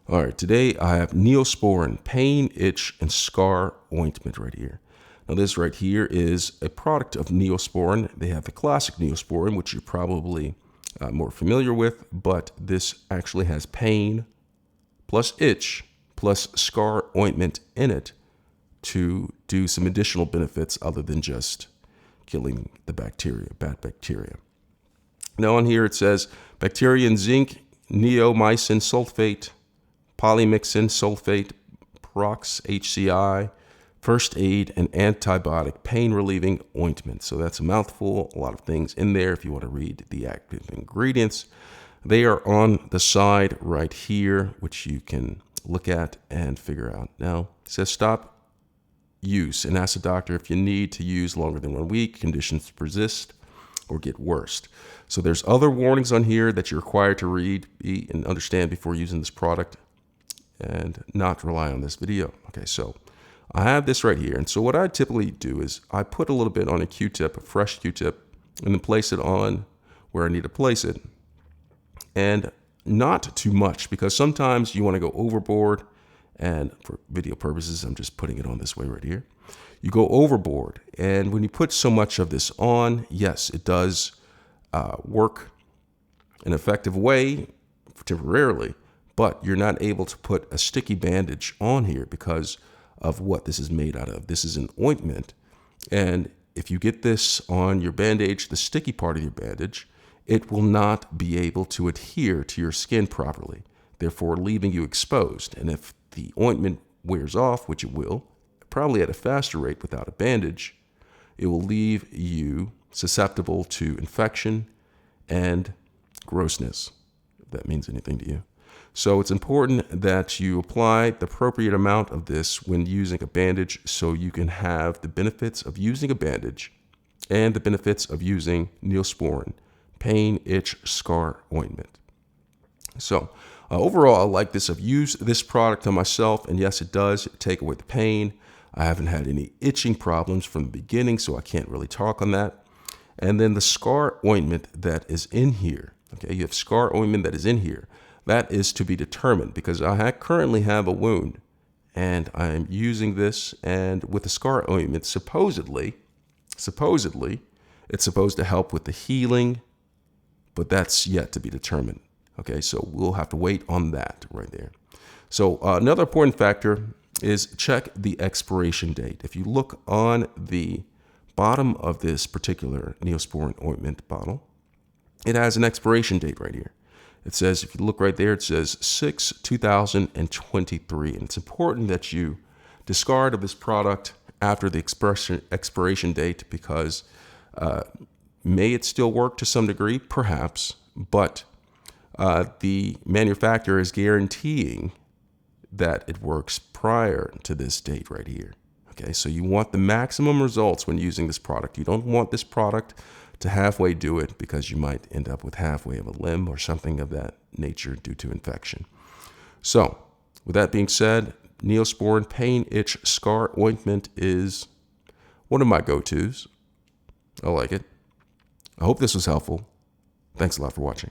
All right, today I have Neosporin Pain, Itch, and Scar Ointment right here. Now this right here is a product of Neosporin. They have the classic Neosporin, which you're probably more familiar with, but this actually has pain plus itch plus scar ointment in it to do some additional benefits other than just killing the bacteria, bad bacteria. Now on here it says bacteria zinc, neomycin sulfate, polymyxin sulfate, prox HCI, first aid, and antibiotic pain relieving ointment. So that's a mouthful, a lot of things in there. If you want to read the active ingredients, they are on the side right here, which you can look at and figure out. Now it says stop use and ask the doctor if you need to use longer than 1 week, conditions persist or get worse. So there's other warnings on here that you're required to read and understand before using this product and not rely on this video. Okay, so I have this right here. And so what I typically do is I put a little bit on a Q-tip, a fresh Q-tip, and then place it on where I need to place it. And not too much, because sometimes you want to go overboard. And for video purposes, I'm just putting it on this way right here. You go overboard. And when you put so much of this on, yes, it does work an effective way temporarily, but you're not able to put a sticky bandage on here because of what this is made out of. This is an ointment. And if you get this on your bandage, the sticky part of your bandage, it will not be able to adhere to your skin properly, therefore leaving you exposed. And if the ointment wears off, which it will, probably at a faster rate without a bandage, it will leave you susceptible to infection and grossness, if that means anything to you. So it's important that you apply the appropriate amount of this when using a bandage so you can have the benefits of using a bandage and the benefits of using Neosporin Pain, Itch, Scar Ointment. So overall, I like this. I've used this product on myself, and yes, it does take away the pain. I haven't had any itching problems from the beginning, so I can't really talk on that. And then the scar ointment that is in here, okay, you have scar ointment that is in here. That is to be determined because I currently have a wound and I'm using this, and with the scar ointment, supposedly, it's supposed to help with the healing, but that's yet to be determined. Okay, so we'll have to wait on that right there. So another important factor is check the expiration date. If you look on the bottom of this particular Neosporin ointment bottle, it has an expiration date right here. It says, if you look right there, it says 6/2023. And it's important that you discard of this product after the expiration date because may it still work to some degree? Perhaps, but the manufacturer is guaranteeing that it works prior to this date right here. Okay, so you want the maximum results when using this product. You don't want this product to halfway do it because you might end up with halfway of a limb or something of that nature due to infection. So with that being said, Neosporin Pain, Itch, Scar Ointment is one of my go-tos. I like it. I hope this was helpful. Thanks a lot for watching.